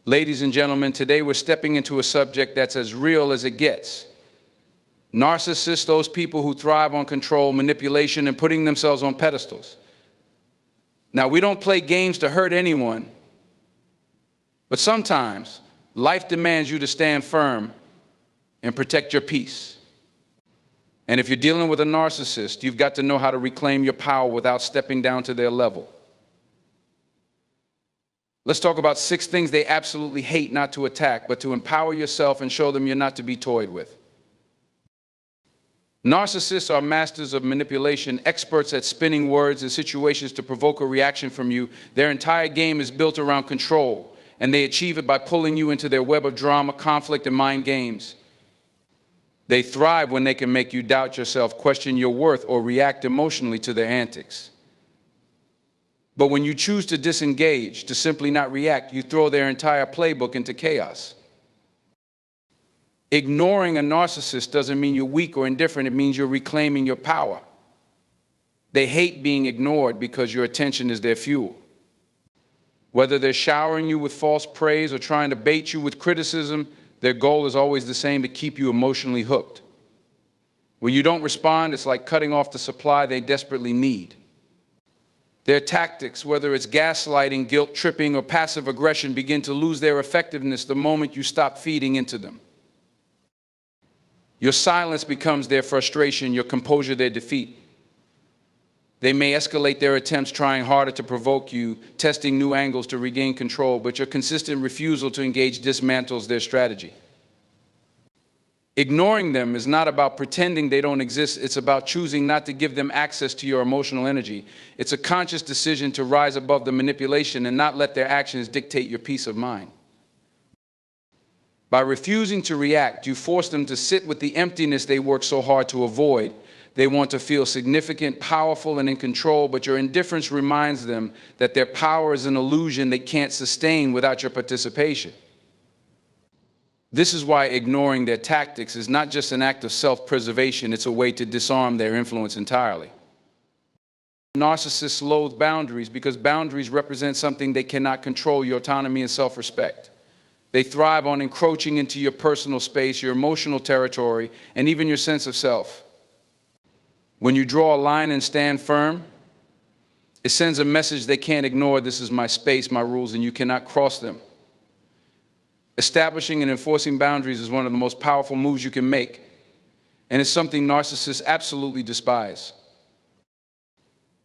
Ladies and gentlemen, today we're stepping into a subject that's as real as it gets. Narcissists, those people who thrive on control, manipulation, and putting themselves on pedestals. Now, we don't play games to hurt anyone, but sometimes life demands you to stand firm and protect your peace. And if you're dealing with a narcissist, you've got to know how to reclaim your power without stepping down to their level. Let's talk about 6 things they absolutely hate not to attack, but to empower yourself and show them you're not to be toyed with. Narcissists are masters of manipulation, experts at spinning words and situations to provoke a reaction from you. Their entire game is built around control, and they achieve it by pulling you into their web of drama, conflict, and mind games. They thrive when they can make you doubt yourself, question your worth, or react emotionally to their antics. But when you choose to disengage, to simply not react, you throw their entire playbook into chaos. Ignoring a narcissist doesn't mean you're weak or indifferent. It means you're reclaiming your power. They hate being ignored because your attention is their fuel. Whether they're showering you with false praise or trying to bait you with criticism, their goal is always the same: to keep you emotionally hooked. When you don't respond, it's like cutting off the supply they desperately need. Their tactics, whether it's gaslighting, guilt tripping, or passive aggression, begin to lose their effectiveness the moment you stop feeding into them. Your silence becomes their frustration, your composure their defeat. They may escalate their attempts, trying harder to provoke you, testing new angles to regain control, but your consistent refusal to engage dismantles their strategy. Ignoring them is not about pretending they don't exist. It's about choosing not to give them access to your emotional energy. It's a conscious decision to rise above the manipulation and not let their actions dictate your peace of mind. By refusing to react, you force them to sit with the emptiness they work so hard to avoid. They want to feel significant, powerful, and in control, but your indifference reminds them that their power is an illusion they can't sustain without your participation. This is why ignoring their tactics is not just an act of self-preservation, it's a way to disarm their influence entirely. Narcissists loathe boundaries because boundaries represent something they cannot control: your autonomy and self-respect. They thrive on encroaching into your personal space, your emotional territory, and even your sense of self. When you draw a line and stand firm, it sends a message they can't ignore: this is my space, my rules, and you cannot cross them. Establishing and enforcing boundaries is one of the most powerful moves you can make, and it's something narcissists absolutely despise.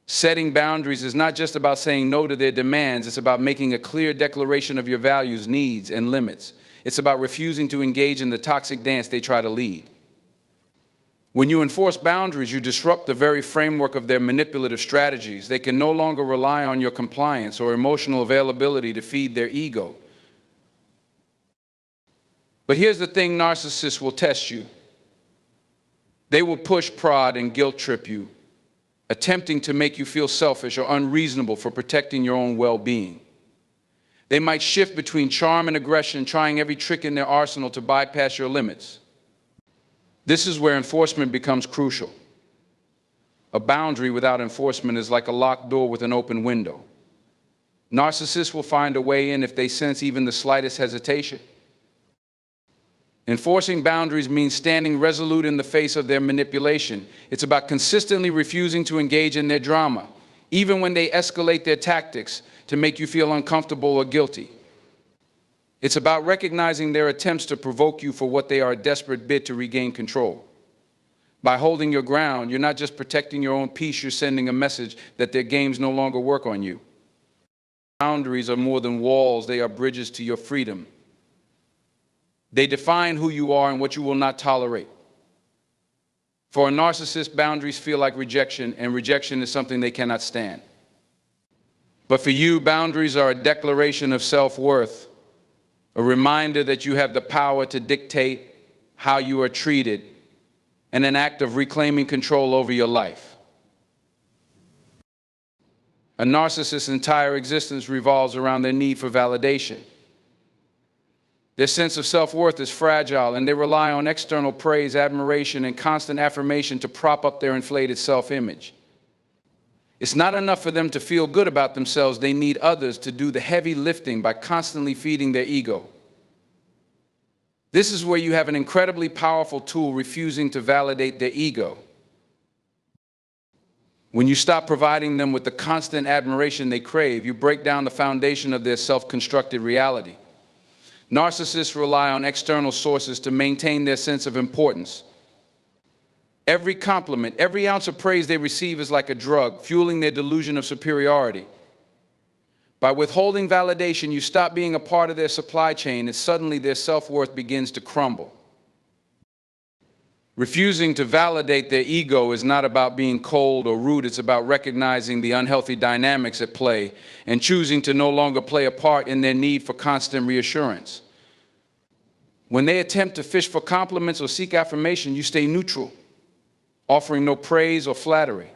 Setting boundaries is not just about saying no to their demands. It's about making a clear declaration of your values, needs, and limits. It's about refusing to engage in the toxic dance they try to lead. When you enforce boundaries, you disrupt the very framework of their manipulative strategies. They can no longer rely on your compliance or emotional availability to feed their ego. But here's the thing: narcissists will test you. They will push, prod, and guilt trip you, attempting to make you feel selfish or unreasonable for protecting your own well-being. They might shift between charm and aggression, trying every trick in their arsenal to bypass your limits. This is where enforcement becomes crucial. A boundary without enforcement is like a locked door with an open window. Narcissists will find a way in if they sense even the slightest hesitation. Enforcing boundaries means standing resolute in the face of their manipulation. It's about consistently refusing to engage in their drama, even when they escalate their tactics to make you feel uncomfortable or guilty. It's about recognizing their attempts to provoke you for what they are: a desperate bid to regain control. By holding your ground, you're not just protecting your own peace, you're sending a message that their games no longer work on you. Boundaries are more than walls, they are bridges to your freedom. They define who you are and what you will not tolerate. For a narcissist, boundaries feel like rejection, and rejection is something they cannot stand. But for you, boundaries are a declaration of self-worth, a reminder that you have the power to dictate how you are treated, and an act of reclaiming control over your life. A narcissist's entire existence revolves around their need for validation. Their sense of self-worth is fragile, and they rely on external praise, admiration, and constant affirmation to prop up their inflated self-image. It's not enough for them to feel good about themselves. They need others to do the heavy lifting by constantly feeding their ego. This is where you have an incredibly powerful tool refusing to validate their ego. When you stop providing them with the constant admiration they crave, you break down the foundation of their self-constructed reality. Narcissists rely on external sources to maintain their sense of importance. Every compliment, every ounce of praise they receive is like a drug, fueling their delusion of superiority. By withholding validation, you stop being a part of their supply chain, and suddenly their self-worth begins to crumble. Refusing to validate their ego is not about being cold or rude. It's about recognizing the unhealthy dynamics at play and choosing to no longer play a part in their need for constant reassurance. When they attempt to fish for compliments or seek affirmation, you stay neutral, offering no praise or flattery.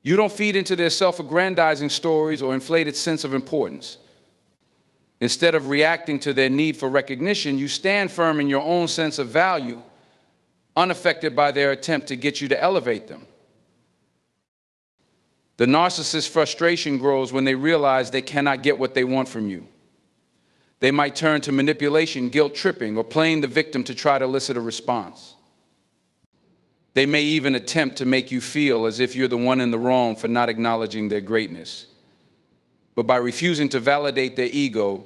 You don't feed into their self-aggrandizing stories or inflated sense of importance. Instead of reacting to their need for recognition, you stand firm in your own sense of value, unaffected by their attempt to get you to elevate them. The narcissist's frustration grows when they realize they cannot get what they want from you. They might turn to manipulation, guilt tripping, or playing the victim to try to elicit a response. They may even attempt to make you feel as if you're the one in the wrong for not acknowledging their greatness. But by refusing to validate their ego,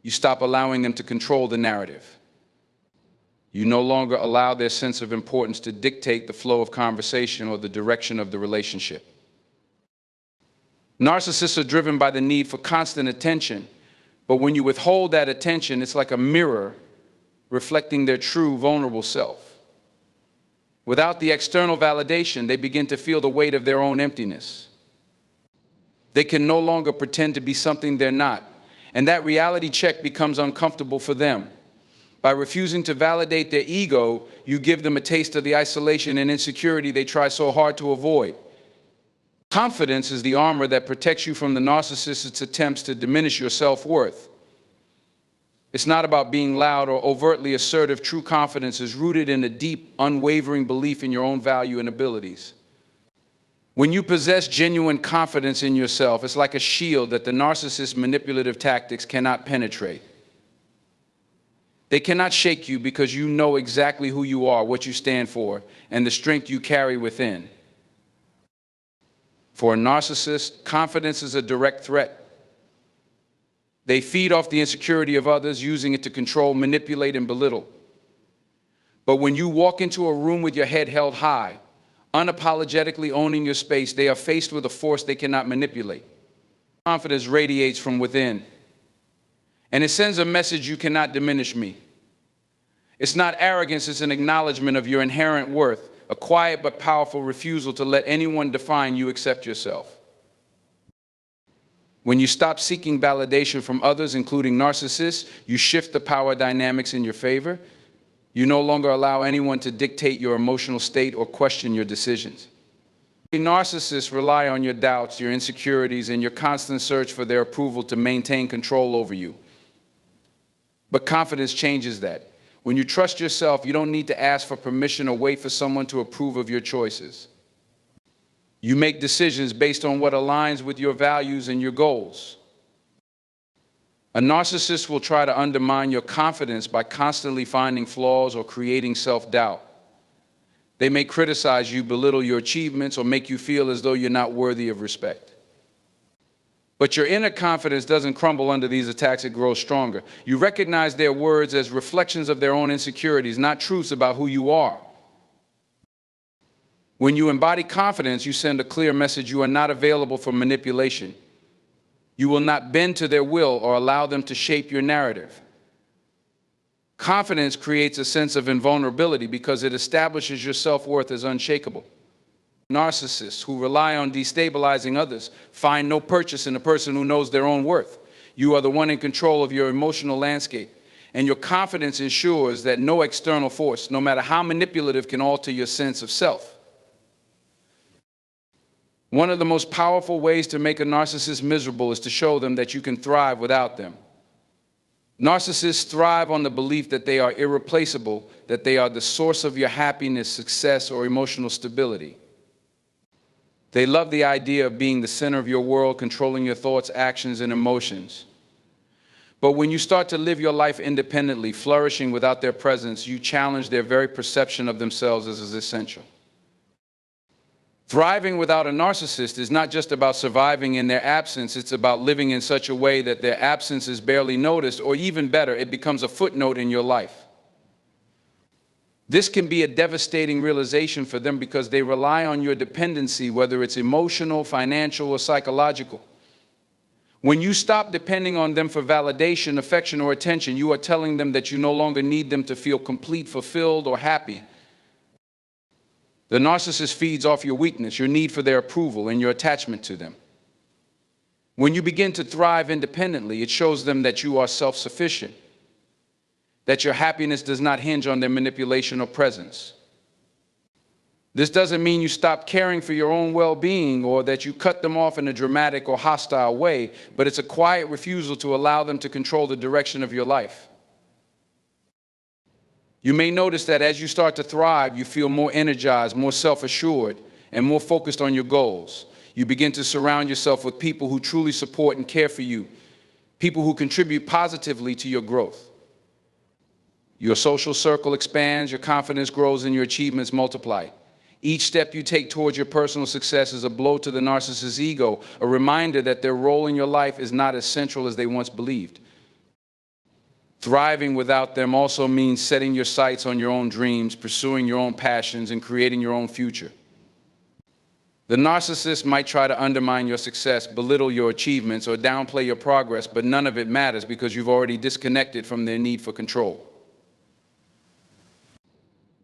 you stop allowing them to control the narrative. You no longer allow their sense of importance to dictate the flow of conversation or the direction of the relationship. Narcissists are driven by the need for constant attention, but when you withhold that attention, it's like a mirror reflecting their true, vulnerable self. Without the external validation, they begin to feel the weight of their own emptiness. They can no longer pretend to be something they're not, and that reality check becomes uncomfortable for them. By refusing to validate their ego, you give them a taste of the isolation and insecurity they try so hard to avoid. Confidence is the armor that protects you from the narcissist's attempts to diminish your self-worth. It's not about being loud or overtly assertive. True confidence is rooted in a deep, unwavering belief in your own value and abilities. When you possess genuine confidence in yourself, it's like a shield that the narcissist's manipulative tactics cannot penetrate. They cannot shake you because you know exactly who you are, what you stand for, and the strength you carry within. For a narcissist, confidence is a direct threat. They feed off the insecurity of others, using it to control, manipulate, and belittle. But when you walk into a room with your head held high, unapologetically owning your space, they are faced with a force they cannot manipulate. Confidence radiates from within, and it sends a message: you cannot diminish me. It's not arrogance, it's an acknowledgement of your inherent worth, a quiet but powerful refusal to let anyone define you except yourself. When you stop seeking validation from others, including narcissists, you shift the power dynamics in your favor. You no longer allow anyone to dictate your emotional state or question your decisions. Narcissists rely on your doubts, your insecurities, and your constant search for their approval to maintain control over you. But confidence changes that. When you trust yourself, you don't need to ask for permission or wait for someone to approve of your choices. You make decisions based on what aligns with your values and your goals. A narcissist will try to undermine your confidence by constantly finding flaws or creating self-doubt. They may criticize you, belittle your achievements, or make you feel as though you're not worthy of respect. But your inner confidence doesn't crumble under these attacks, it grows stronger. You recognize their words as reflections of their own insecurities, not truths about who you are. When you embody confidence, you send a clear message: you are not available for manipulation. You will not bend to their will or allow them to shape your narrative. Confidence creates a sense of invulnerability because it establishes your self-worth as unshakable. Narcissists who rely on destabilizing others find no purchase in a person who knows their own worth. You are the one in control of your emotional landscape, and your confidence ensures that no external force, no matter how manipulative, can alter your sense of self. One of the most powerful ways to make a narcissist miserable is to show them that you can thrive without them. Narcissists thrive on the belief that they are irreplaceable, that they are the source of your happiness, success, or emotional stability. They love the idea of being the center of your world, controlling your thoughts, actions, and emotions. But when you start to live your life independently, flourishing without their presence, you challenge their very perception of themselves as essential. Thriving without a narcissist is not just about surviving in their absence, it's about living in such a way that their absence is barely noticed, or even better, it becomes a footnote in your life. This can be a devastating realization for them because they rely on your dependency, whether it's emotional, financial, or psychological. When you stop depending on them for validation, affection, or attention, you are telling them that you no longer need them to feel complete, fulfilled, or happy. The narcissist feeds off your weakness, your need for their approval, and your attachment to them. When you begin to thrive independently, it shows them that you are self-sufficient, that your happiness does not hinge on their manipulation or presence. This doesn't mean you stop caring for your own well-being or that you cut them off in a dramatic or hostile way, but it's a quiet refusal to allow them to control the direction of your life. You may notice that as you start to thrive, you feel more energized, more self-assured, and more focused on your goals. You begin to surround yourself with people who truly support and care for you, people who contribute positively to your growth. Your social circle expands, your confidence grows, and your achievements multiply. Each step you take towards your personal success is a blow to the narcissist's ego, a reminder that their role in your life is not as central as they once believed. Thriving without them also means setting your sights on your own dreams, pursuing your own passions, and creating your own future. The narcissist might try to undermine your success, belittle your achievements, or downplay your progress, but none of it matters because you've already disconnected from their need for control.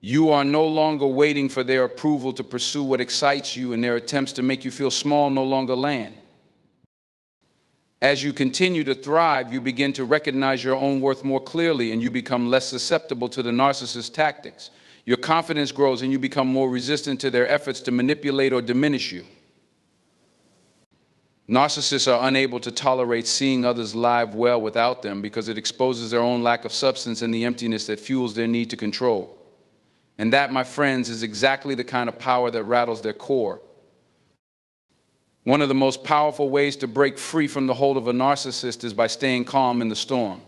You are no longer waiting for their approval to pursue what excites you, and their attempts to make you feel small no longer land. As you continue to thrive, you begin to recognize your own worth more clearly, and you become less susceptible to the narcissist's tactics. Your confidence grows, and you become more resistant to their efforts to manipulate or diminish you. Narcissists are unable to tolerate seeing others live well without them because it exposes their own lack of substance and the emptiness that fuels their need to control. And that, my friends, is exactly the kind of power that rattles their core. One of the most powerful ways to break free from the hold of a narcissist is by staying calm in the storm.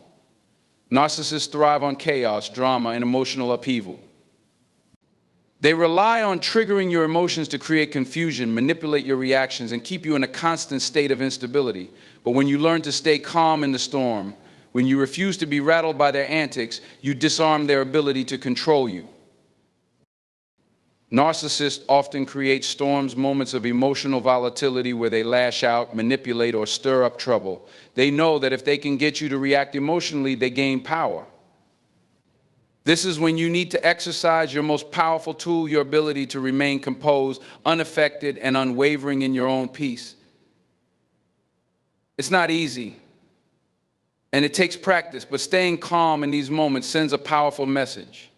Narcissists thrive on chaos, drama, and emotional upheaval. They rely on triggering your emotions to create confusion, manipulate your reactions, and keep you in a constant state of instability. But when you learn to stay calm in the storm, when you refuse to be rattled by their antics, you disarm their ability to control you. Narcissists often create storms, moments of emotional volatility where they lash out, manipulate, or stir up trouble. They know that if they can get you to react emotionally, they gain power. This is when you need to exercise your most powerful tool, your ability to remain composed, unaffected, and unwavering in your own peace. It's not easy, and it takes practice, but staying calm in these moments sends a powerful message.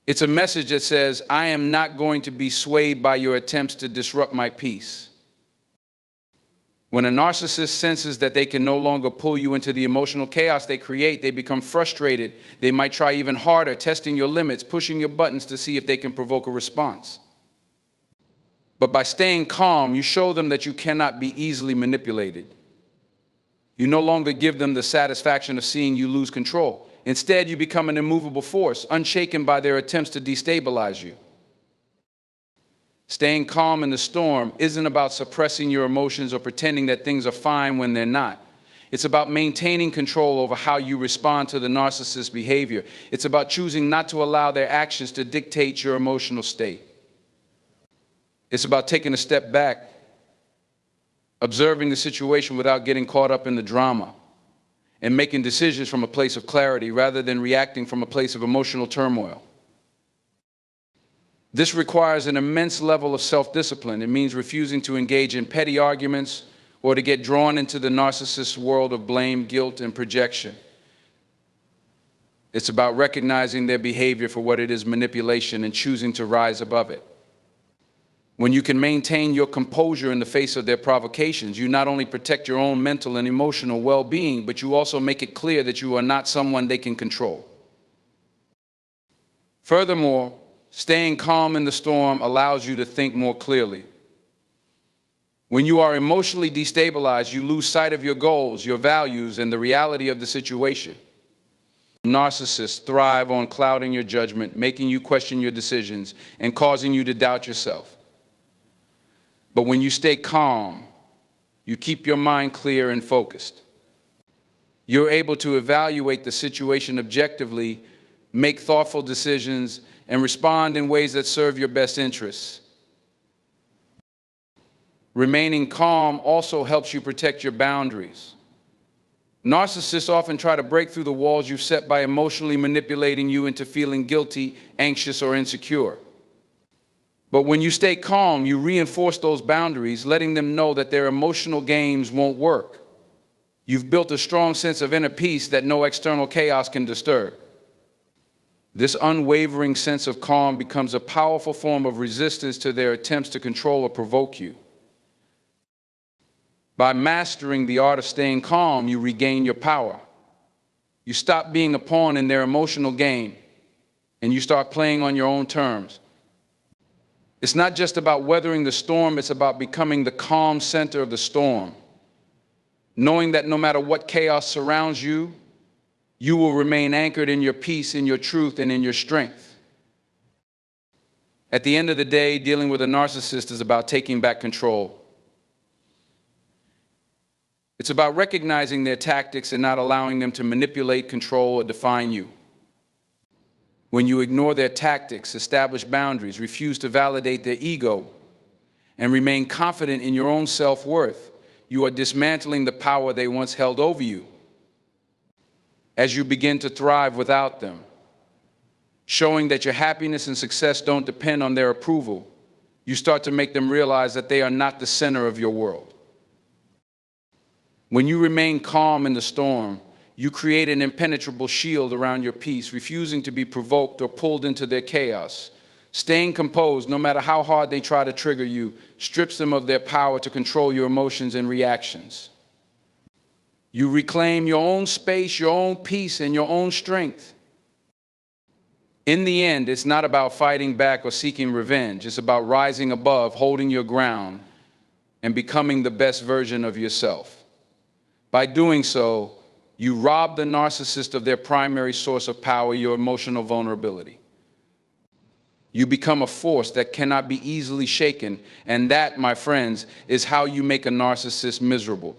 It's a message that says, I am not going to be swayed by your attempts to disrupt my peace. When a narcissist senses that they can no longer pull you into the emotional chaos they create, they become frustrated. They might try even harder, testing your limits, pushing your buttons to see if they can provoke a response. But by staying calm, you show them that you cannot be easily manipulated. You no longer give them the satisfaction of seeing you lose control. Instead, you become an immovable force, unshaken by their attempts to destabilize you. Staying calm in the storm isn't about suppressing your emotions or pretending that things are fine when they're not. It's about maintaining control over how you respond to the narcissist's behavior. It's about choosing not to allow their actions to dictate your emotional state. It's about taking a step back, observing the situation without getting caught up in the drama, and making decisions from a place of clarity rather than reacting from a place of emotional turmoil. This requires an immense level of self-discipline. It means refusing to engage in petty arguments or to get drawn into the narcissist's world of blame, guilt, and projection. It's about recognizing their behavior for what it is, manipulation, and choosing to rise above it. When you can maintain your composure in the face of their provocations, you not only protect your own mental and emotional well-being, but you also make it clear that you are not someone they can control. Furthermore, staying calm in the storm allows you to think more clearly. When you are emotionally destabilized, you lose sight of your goals, your values, and the reality of the situation. Narcissists thrive on clouding your judgment, making you question your decisions, and causing you to doubt yourself. But when you stay calm, you keep your mind clear and focused. You're able to evaluate the situation objectively, make thoughtful decisions, and respond in ways that serve your best interests. Remaining calm also helps you protect your boundaries. Narcissists often try to break through the walls you've set by emotionally manipulating you into feeling guilty, anxious, or insecure. But when you stay calm, you reinforce those boundaries, letting them know that their emotional games won't work. You've built a strong sense of inner peace that no external chaos can disturb. This unwavering sense of calm becomes a powerful form of resistance to their attempts to control or provoke you. By mastering the art of staying calm, you regain your power. You stop being a pawn in their emotional game, and you start playing on your own terms. It's not just about weathering the storm, it's about becoming the calm center of the storm. Knowing that no matter what chaos surrounds you, you will remain anchored in your peace, in your truth, and in your strength. At the end of the day, dealing with a narcissist is about taking back control. It's about recognizing their tactics and not allowing them to manipulate, control, or define you. When you ignore their tactics, establish boundaries, refuse to validate their ego, and remain confident in your own self-worth, you are dismantling the power they once held over you. As you begin to thrive without them, showing that your happiness and success don't depend on their approval, you start to make them realize that they are not the center of your world. When you remain calm in the storm, you create an impenetrable shield around your peace, refusing to be provoked or pulled into their chaos. Staying composed, no matter how hard they try to trigger you, strips them of their power to control your emotions and reactions. You reclaim your own space, your own peace, and your own strength. In the end, it's not about fighting back or seeking revenge. It's about rising above, holding your ground, and becoming the best version of yourself. By doing so, you rob the narcissist of their primary source of power, your emotional vulnerability. You become a force that cannot be easily shaken, and that, my friends, is how you make a narcissist miserable.